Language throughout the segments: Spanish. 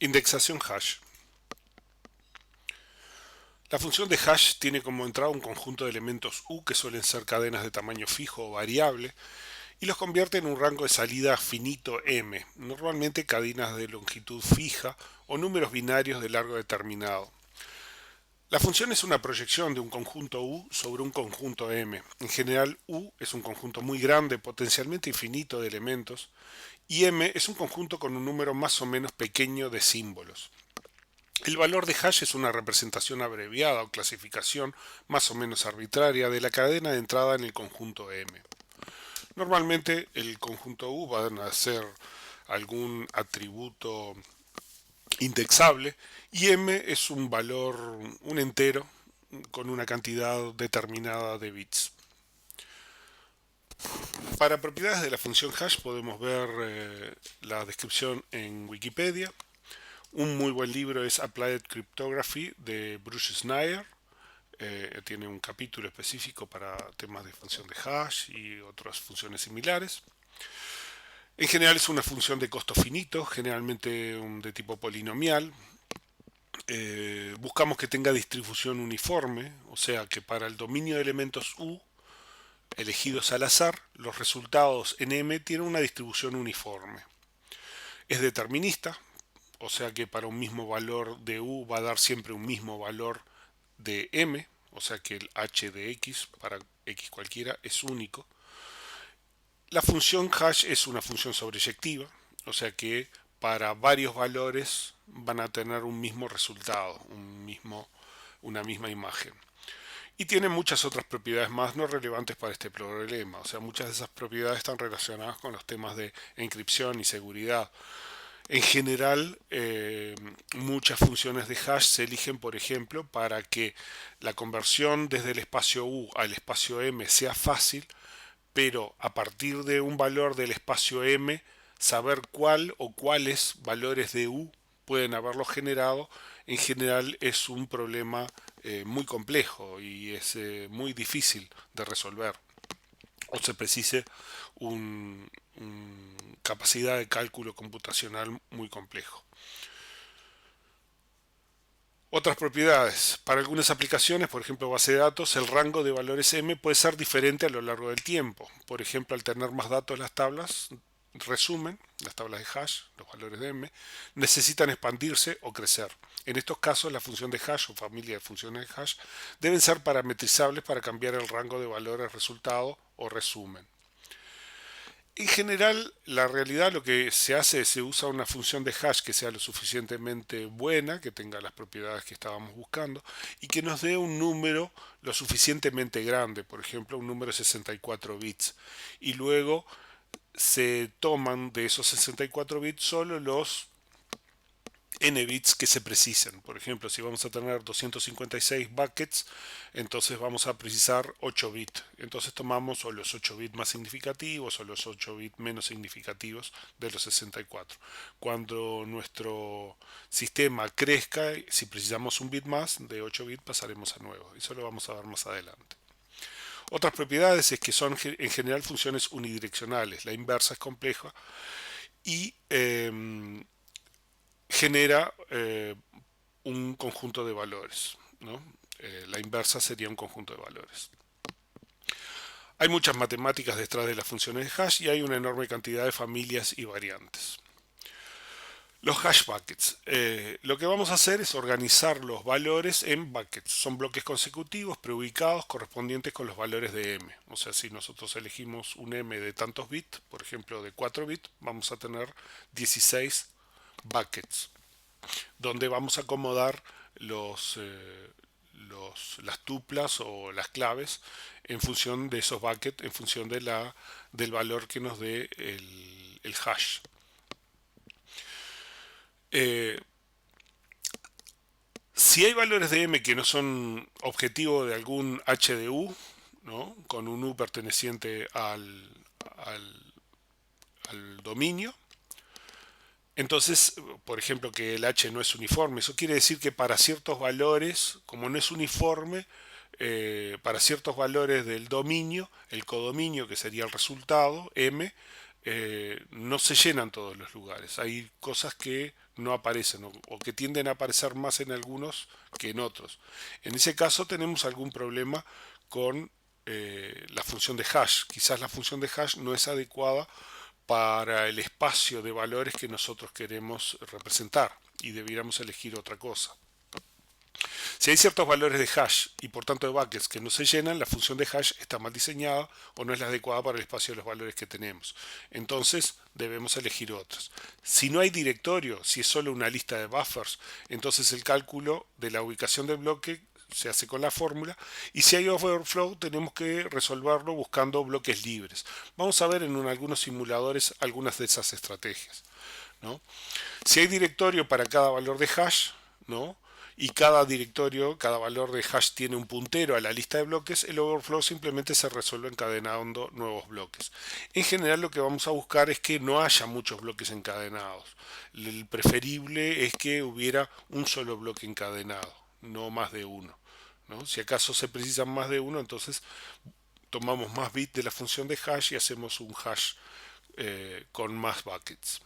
Indexación hash. La función de hash tiene como entrada un conjunto de elementos U que suelen ser cadenas de tamaño fijo o variable y los convierte en un rango de salida finito M, normalmente cadenas de longitud fija o números binarios de largo determinado. La función es una proyección de un conjunto U sobre un conjunto M. En general, U es un conjunto muy grande, potencialmente infinito de elementos, y M es un conjunto con un número más o menos pequeño de símbolos. El valor de hash es una representación abreviada o clasificación más o menos arbitraria de la cadena de entrada en el conjunto M. Normalmente el conjunto U va a ser algún atributo indexable y M es un valor, un entero con una cantidad determinada de bits. Para propiedades de la función hash podemos ver la descripción en Wikipedia. Un muy buen libro es Applied Cryptography de Bruce Schneier. Tiene un capítulo específico para temas de función de hash y otras funciones similares. En general es una función de costo finito, generalmente de tipo polinomial. Buscamos que tenga distribución uniforme, o sea que para el dominio de elementos U elegidos al azar, los resultados en M tienen una distribución uniforme. Es determinista, o sea que para un mismo valor de U va a dar siempre un mismo valor de M, o sea que el h de x para x cualquiera es único. La función hash es una función sobreyectiva, o sea que para varios valores van a tener un mismo resultado, una misma imagen. Y tiene muchas otras propiedades más no relevantes para este problema. O sea, muchas de esas propiedades están relacionadas con los temas de encripción y seguridad. En general, muchas funciones de hash se eligen, por ejemplo, para que la conversión desde el espacio U al espacio M sea fácil, pero a partir de un valor del espacio M, saber cuál o cuáles valores de U pueden haberlo generado, en general es un problema muy complejo y es muy difícil de resolver. O se precise un capacidad de cálculo computacional muy complejo. Otras propiedades. Para algunas aplicaciones, por ejemplo base de datos, el rango de valores M puede ser diferente a lo largo del tiempo. Por ejemplo, al tener más datos las tablas, resumen, las tablas de hash, los valores de M, necesitan expandirse o crecer. En estos casos, la función de hash o familia de funciones de hash deben ser parametrizables para cambiar el rango de valores resultado o resumen. En general, la realidad lo que se hace es se usa una función de hash que sea lo suficientemente buena, que tenga las propiedades que estábamos buscando y que nos dé un número lo suficientemente grande, por ejemplo, un número de 64 bits. Y luego se toman de esos 64 bits solo los n bits que se precisen. Por ejemplo, si vamos a tener 256 buckets, entonces vamos a precisar 8 bits. Entonces tomamos o los 8 bits más significativos o los 8 bits menos significativos de los 64. Cuando nuestro sistema crezca, si precisamos un bit más de 8 bits, pasaremos a 9. Eso lo vamos a ver más adelante. Otras propiedades es que son en general funciones unidireccionales. La inversa es compleja y genera un conjunto de valores, ¿no? La inversa sería un conjunto de valores. Hay muchas matemáticas detrás de las funciones de hash y hay una enorme cantidad de familias y variantes. Los hash buckets. Lo que vamos a hacer es organizar los valores en buckets. Son bloques consecutivos preubicados correspondientes con los valores de m. O sea, si nosotros elegimos un m de tantos bits, por ejemplo de 4 bits, vamos a tener 16 buckets donde vamos a acomodar las tuplas o las claves en función de esos buckets, en función del valor que nos dé el hash. Eh, si hay valores de m que no son objetivo de algún h de u, ¿no? Con un u perteneciente al, al dominio, entonces, por ejemplo, que el h no es uniforme, eso quiere decir que para ciertos valores, como no es uniforme, para ciertos valores del dominio, el codominio, que sería el resultado, m, no se llenan todos los lugares. Hay cosas que no aparecen o que tienden a aparecer más en algunos que en otros. En ese caso tenemos algún problema con la función de hash. Quizás la función de hash no es adecuada para el espacio de valores que nosotros queremos representar y debiéramos elegir otra cosa. Si hay ciertos valores de hash y por tanto de buckets que no se llenan, la función de hash está mal diseñada o no es la adecuada para el espacio de los valores que tenemos. Entonces debemos elegir otros. Si no hay directorio, si es solo una lista de buffers, entonces el cálculo de la ubicación del bloque se hace con la fórmula, y si hay overflow tenemos que resolverlo buscando bloques libres. Vamos a ver en algunos simuladores algunas de esas estrategias, ¿no? Si hay directorio para cada valor de hash, ¿no? Y cada directorio, cada valor de hash tiene un puntero a la lista de bloques, el overflow simplemente se resuelve encadenando nuevos bloques. En general lo que vamos a buscar es que no haya muchos bloques encadenados. El preferible es que hubiera un solo bloque encadenado, no más de uno, ¿no? Si acaso se precisan más de uno, entonces tomamos más bits de la función de hash y hacemos un hash con más buckets.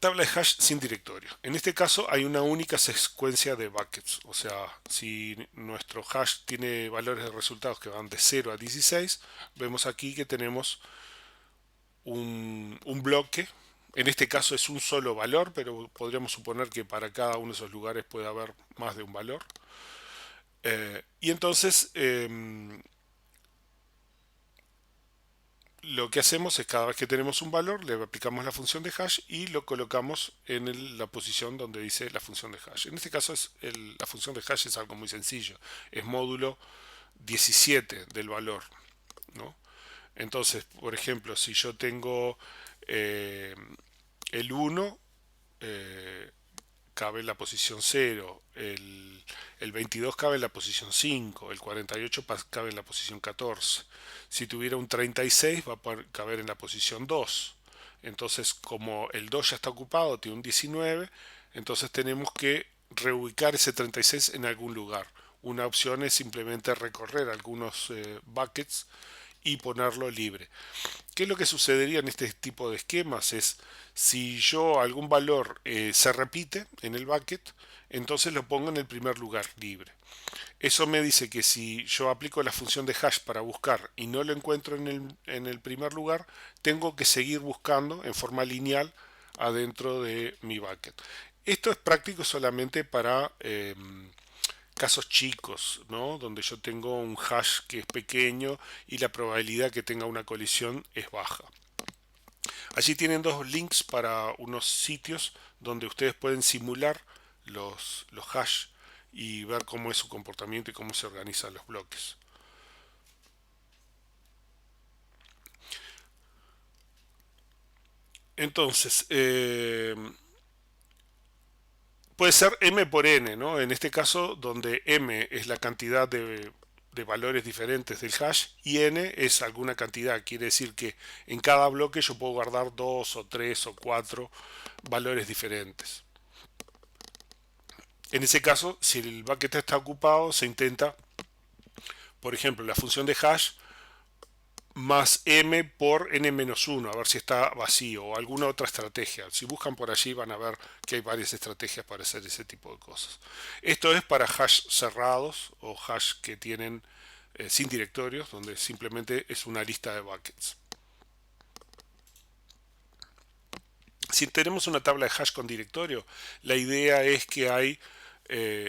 Tabla de hash sin directorio. En este caso hay una única secuencia de buckets. O sea, si nuestro hash tiene valores de resultados que van de 0 a 16, vemos aquí que tenemos un bloque. En este caso es un solo valor, pero podríamos suponer que para cada uno de esos lugares puede haber más de un valor. Y entonces lo que hacemos es cada vez que tenemos un valor le aplicamos la función de hash y lo colocamos en la posición donde dice la función de hash. En este caso la función de hash es algo muy sencillo, es módulo 17 del valor, ¿no? Entonces, por ejemplo, si yo tengo eh, el 1, eh, cabe en la posición 0, el 22 cabe en la posición 5, el 48 cabe en la posición 14. Si tuviera un 36 va a caber en la posición 2. Entonces, como el 2 ya está ocupado, tiene un 19, entonces tenemos que reubicar ese 36 en algún lugar. Una opción es simplemente recorrer algunos buckets y ponerlo libre. ¿Qué es lo que sucedería en este tipo de esquemas? Es si yo algún valor se repite en el bucket, entonces lo pongo en el primer lugar libre. Eso me dice que si yo aplico la función de hash para buscar y no lo encuentro en el primer lugar, tengo que seguir buscando en forma lineal adentro de mi bucket. Esto es práctico solamente para casos chicos, ¿no? Donde yo tengo un hash que es pequeño y la probabilidad que tenga una colisión es baja. Allí tienen dos links para unos sitios donde ustedes pueden simular los hash y ver cómo es su comportamiento y cómo se organizan los bloques. Entonces, puede ser m por n, ¿no? En este caso, donde m es la cantidad de valores diferentes del hash y n es alguna cantidad. Quiere decir que en cada bloque yo puedo guardar 2 o 3 o 4 valores diferentes. En ese caso, si el bucket está ocupado, se intenta, por ejemplo, la función de hash más m por n-1, a ver si está vacío o alguna otra estrategia. Si buscan por allí van a ver que hay varias estrategias para hacer ese tipo de cosas. Esto es para hash cerrados o hash que tienen sin directorios, donde simplemente es una lista de buckets. Si tenemos una tabla de hash con directorio, la idea es que hay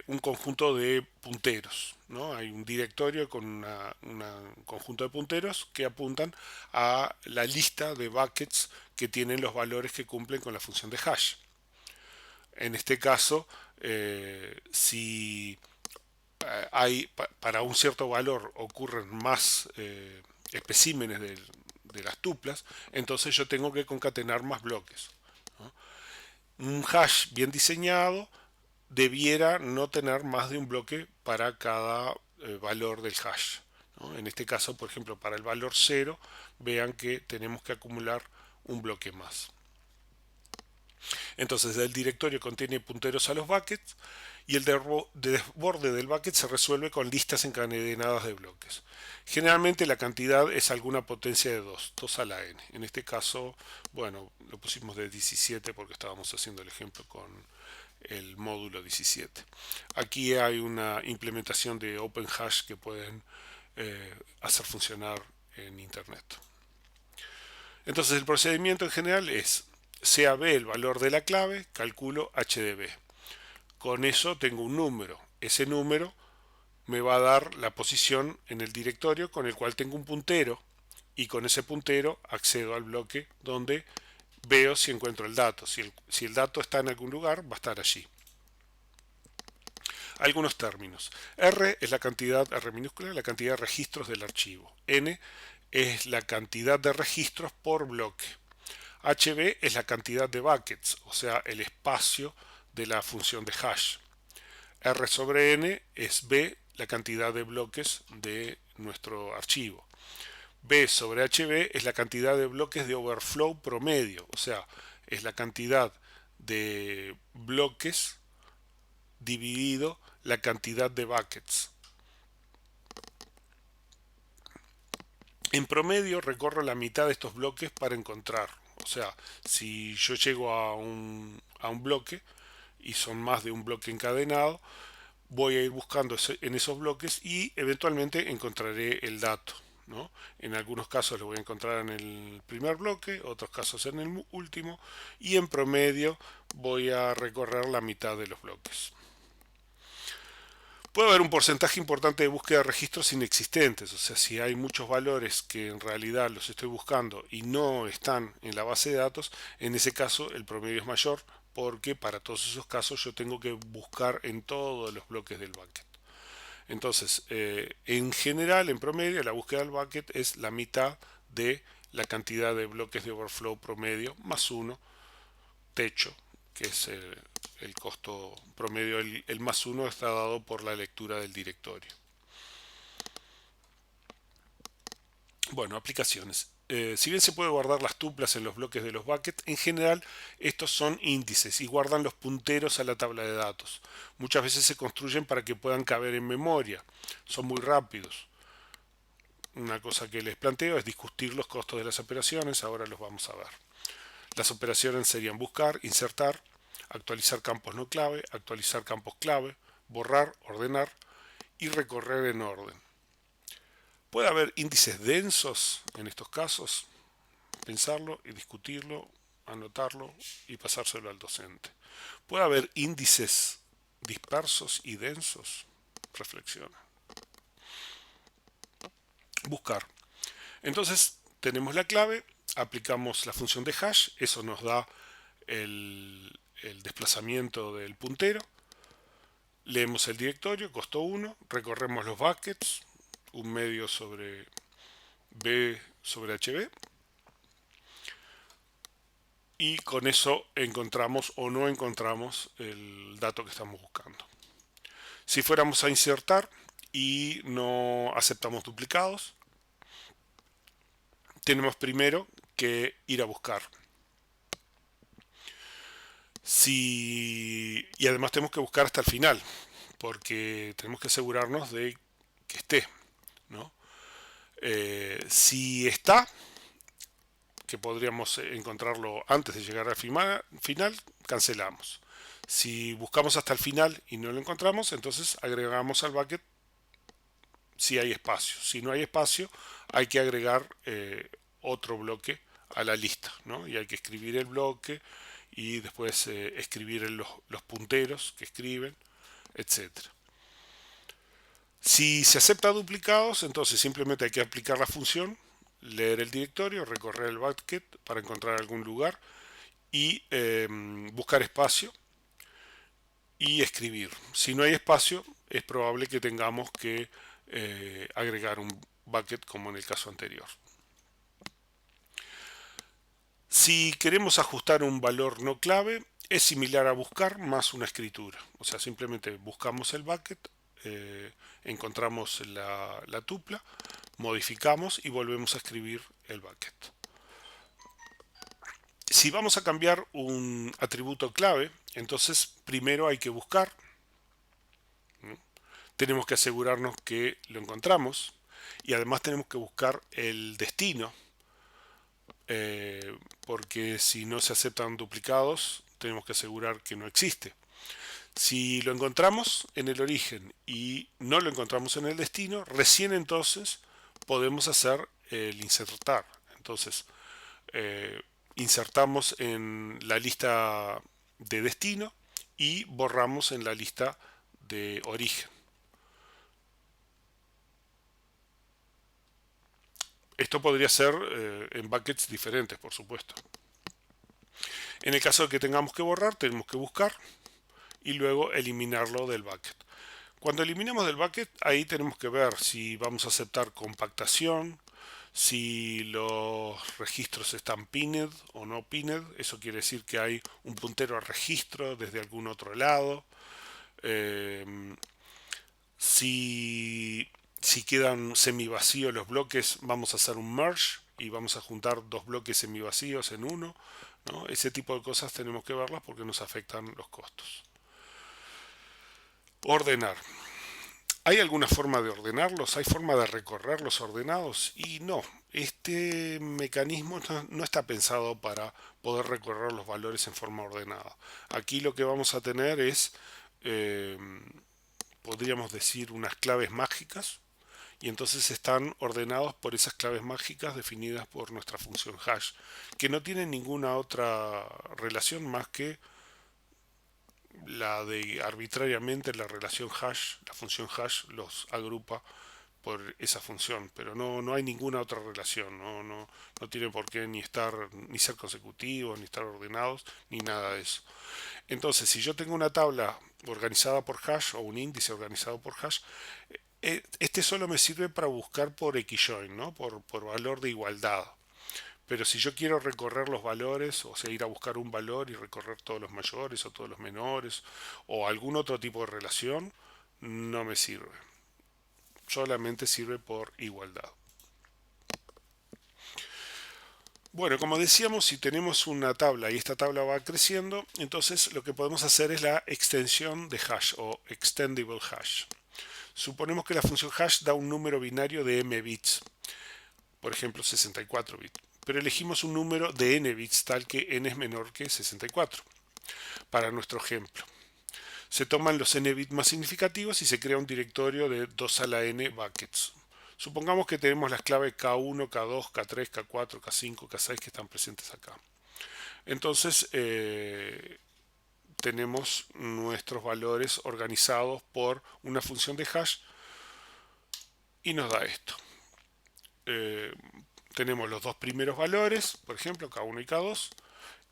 un conjunto de punteros, ¿no? Hay un directorio con un conjunto de punteros que apuntan a la lista de buckets que tienen los valores que cumplen con la función de hash. En este caso, si para un cierto valor ocurren más especímenes de las tuplas, entonces yo tengo que concatenar más bloques, ¿no? Un hash bien diseñado debiera no tener más de un bloque para cada valor del hash, ¿no? En este caso, por ejemplo, para el valor 0, vean que tenemos que acumular un bloque más. Entonces el directorio contiene punteros a los buckets y el desborde del bucket se resuelve con listas encadenadas de bloques. Generalmente la cantidad es alguna potencia de 2 a la n. En este caso, bueno, lo pusimos de 17 porque estábamos haciendo el ejemplo con el módulo 17. Aquí hay una implementación de OpenHash que pueden hacer funcionar en Internet. Entonces el procedimiento en general es, sea B el valor de la clave, calculo h de b. Con eso tengo un número. Ese número me va a dar la posición en el directorio con el cual tengo un puntero y con ese puntero accedo al bloque donde veo si encuentro el dato. Si el dato está en algún lugar, va a estar allí. Algunos términos. R es la cantidad, R minúscula, la cantidad de registros del archivo. N es la cantidad de registros por bloque. HB es la cantidad de buckets, o sea, el espacio de la función de hash. R sobre N es B, la cantidad de bloques de nuestro archivo. B sobre HB es la cantidad de bloques de overflow promedio, o sea, es la cantidad de bloques dividido la cantidad de buckets. En promedio recorro la mitad de estos bloques para encontrar. O sea, si yo llego a un bloque y son más de un bloque encadenado, voy a ir buscando en esos bloques y eventualmente encontraré el dato, ¿no? En algunos casos lo voy a encontrar en el primer bloque, otros casos en el último, y en promedio voy a recorrer la mitad de los bloques. Puede haber un porcentaje importante de búsqueda de registros inexistentes, o sea, si hay muchos valores que en realidad los estoy buscando y no están en la base de datos, en ese caso el promedio es mayor porque para todos esos casos yo tengo que buscar en todos los bloques del bucket. Entonces, en general, en promedio, la búsqueda del bucket es la mitad de la cantidad de bloques de overflow promedio más uno techo, que es el costo promedio. El más uno está dado por la lectura del directorio. Bueno, aplicaciones. Si bien se puede guardar las tuplas en los bloques de los buckets, en general estos son índices y guardan los punteros a la tabla de datos. Muchas veces se construyen para que puedan caber en memoria. Son muy rápidos. Una cosa que les planteo es discutir los costos de las operaciones. Ahora los vamos a ver. Las operaciones serían buscar, insertar, actualizar campos no clave, actualizar campos clave, borrar, ordenar y recorrer en orden. Puede haber índices densos en estos casos, pensarlo y discutirlo, anotarlo y pasárselo al docente. Puede haber índices dispersos y densos, reflexiona. Buscar. Entonces tenemos la clave, aplicamos la función de hash, eso nos da el desplazamiento del puntero, leemos el directorio, costo 1, recorremos los buckets, un medio sobre B sobre HB, y con eso encontramos o no encontramos el dato que estamos buscando. Si fuéramos a insertar y no aceptamos duplicados, tenemos primero que ir a buscar. Y además tenemos que buscar hasta el final, porque tenemos que asegurarnos de que esté, ¿no? Si está, que podríamos encontrarlo antes de llegar al final, cancelamos. Si buscamos hasta el final y no lo encontramos, entonces agregamos al bucket si hay espacio. Si no hay espacio, hay que agregar otro bloque a la lista, ¿no? Y hay que escribir el bloque y después escribir los punteros que escriben, etcétera. Si se acepta duplicados, entonces simplemente hay que aplicar la función, leer el directorio, recorrer el bucket para encontrar algún lugar y buscar espacio y escribir. Si no hay espacio, es probable que tengamos que agregar un bucket como en el caso anterior. Si queremos ajustar un valor no clave, es similar a buscar más una escritura. O sea, simplemente buscamos el bucket, encontramos la tupla, modificamos y volvemos a escribir el bucket. Si vamos a cambiar un atributo clave, entonces primero hay que buscar, ¿no? Tenemos que asegurarnos que lo encontramos y además tenemos que buscar el destino, porque si no se aceptan duplicados, tenemos que asegurar que no existe. Si lo encontramos en el origen y no lo encontramos en el destino, recién entonces podemos hacer el insertar. Entonces, eh, insertamos en la lista de destino y borramos en la lista de origen. Esto podría ser en buckets diferentes, por supuesto. En el caso de que tengamos que borrar, tenemos que buscar y luego eliminarlo del bucket. Cuando eliminamos del bucket, ahí tenemos que ver si vamos a aceptar compactación, si los registros están pinned o no pinned. Eso quiere decir que hay un puntero al registro desde algún otro lado. Eh, si quedan semivacíos los bloques, vamos a hacer un merge y vamos a juntar dos bloques semivacíos en uno, ¿no? Ese tipo de cosas tenemos que verlas porque nos afectan los costos. Ordenar. ¿Hay alguna forma de ordenarlos? ¿Hay forma de recorrer los ordenados? Y no, este mecanismo no está pensado para poder recorrer los valores en forma ordenada. Aquí lo que vamos a tener es, eh, podríamos decir, unas claves mágicas y entonces están ordenados por esas claves mágicas definidas por nuestra función hash, que no tienen ninguna otra relación más que la de arbitrariamente la relación hash, la función hash los agrupa por esa función, pero no hay ninguna otra relación, no tiene por qué ni estar, ni ser consecutivos, ni estar ordenados, ni nada de eso. Entonces, si yo tengo una tabla organizada por hash o un índice organizado por hash, este solo me sirve para buscar por XJoin, ¿no? Por valor de igualdad. Pero si yo quiero recorrer los valores, o sea, ir a buscar un valor y recorrer todos los mayores o todos los menores, o algún otro tipo de relación, no me sirve. Solamente sirve por igualdad. Bueno, como decíamos, si tenemos una tabla y esta tabla va creciendo, entonces lo que podemos hacer es la extensión de hash o extendable hash. Suponemos que la función hash da un número binario de m bits, por ejemplo 64 bits, pero elegimos un número de n bits tal que n es menor que 64 para nuestro ejemplo. Se toman los n bits más significativos y se crea un directorio de 2 a la n buckets. Supongamos que tenemos las claves K1, K2, K3, K4, K5, K6 que están presentes acá. Entonces tenemos nuestros valores organizados por una función de hash y nos da esto. Eh, tenemos los dos primeros valores, por ejemplo K1 y K2,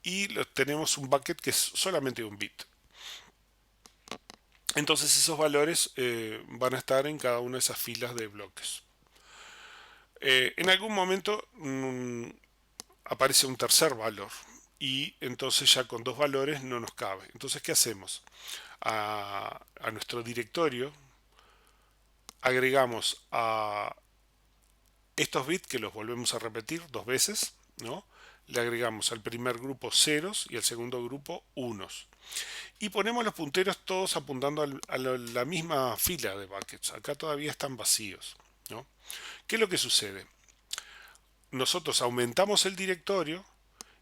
y tenemos un bucket que es solamente un bit. Entonces esos valores van a estar en cada una de esas filas de bloques. En algún momento aparece un tercer valor y entonces ya con dos valores no nos cabe. Entonces, ¿qué hacemos? A nuestro directorio agregamos a estos bits que los volvemos a repetir dos veces, ¿no? Le agregamos al primer grupo ceros y al segundo grupo unos. Y ponemos los punteros todos apuntando a la misma fila de buckets. Acá todavía están vacíos, ¿no? ¿Qué es lo que sucede? Nosotros aumentamos el directorio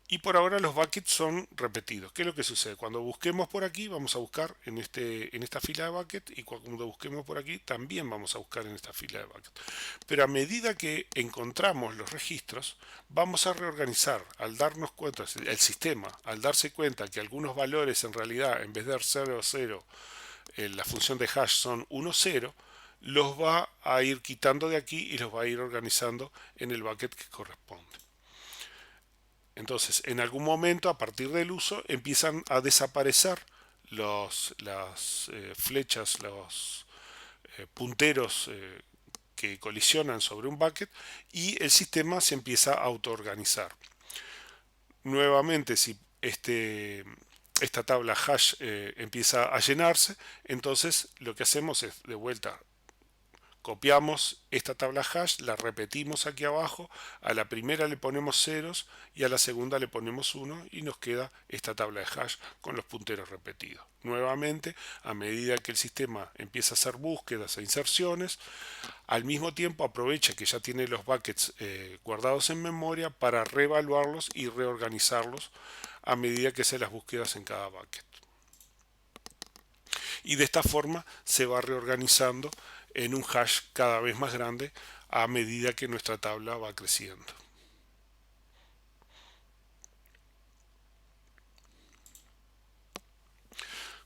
y por ahora los buckets son repetidos. ¿Qué es lo que sucede? Cuando busquemos por aquí, vamos a buscar en esta fila de bucket y cuando busquemos por aquí, también vamos a buscar en esta fila de bucket. Pero a medida que encontramos los registros, vamos a reorganizar. Al darnos cuenta, el sistema, al darse cuenta que algunos valores en realidad, en vez de 0, 0, la función de hash son 1, 0, los va a ir quitando de aquí y los va a ir organizando en el bucket que corresponde. Entonces, en algún momento, a partir del uso, empiezan a desaparecer las flechas, los punteros que colisionan sobre un bucket y el sistema se empieza a autoorganizar. Nuevamente, si esta tabla hash empieza a llenarse, entonces lo que hacemos es de vuelta Copiamos esta tabla hash, la repetimos aquí abajo, a la primera le ponemos ceros y a la segunda le ponemos 1 y nos queda esta tabla de hash con los punteros repetidos. Nuevamente, a medida que el sistema empieza a hacer búsquedas e inserciones, al mismo tiempo aprovecha que ya tiene los buckets guardados en memoria para reevaluarlos y reorganizarlos a medida que se las búsquedas en cada bucket. Y de esta forma se va reorganizando en un hash cada vez más grande a medida que nuestra tabla va creciendo.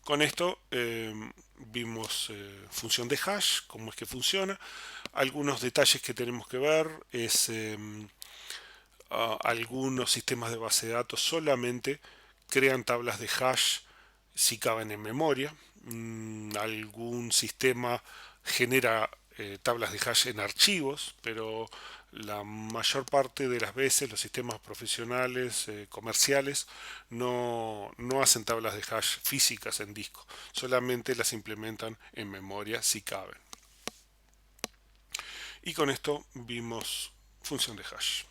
Con esto vimos función de hash, cómo es que funciona. Algunos detalles que tenemos que ver es algunos sistemas de base de datos solamente crean tablas de hash si caben en memoria. Algún sistema genera tablas de hash en archivos, pero la mayor parte de las veces los sistemas profesionales, comerciales, no hacen tablas de hash físicas en disco, solamente las implementan en memoria si caben. Y con esto vimos función de hash.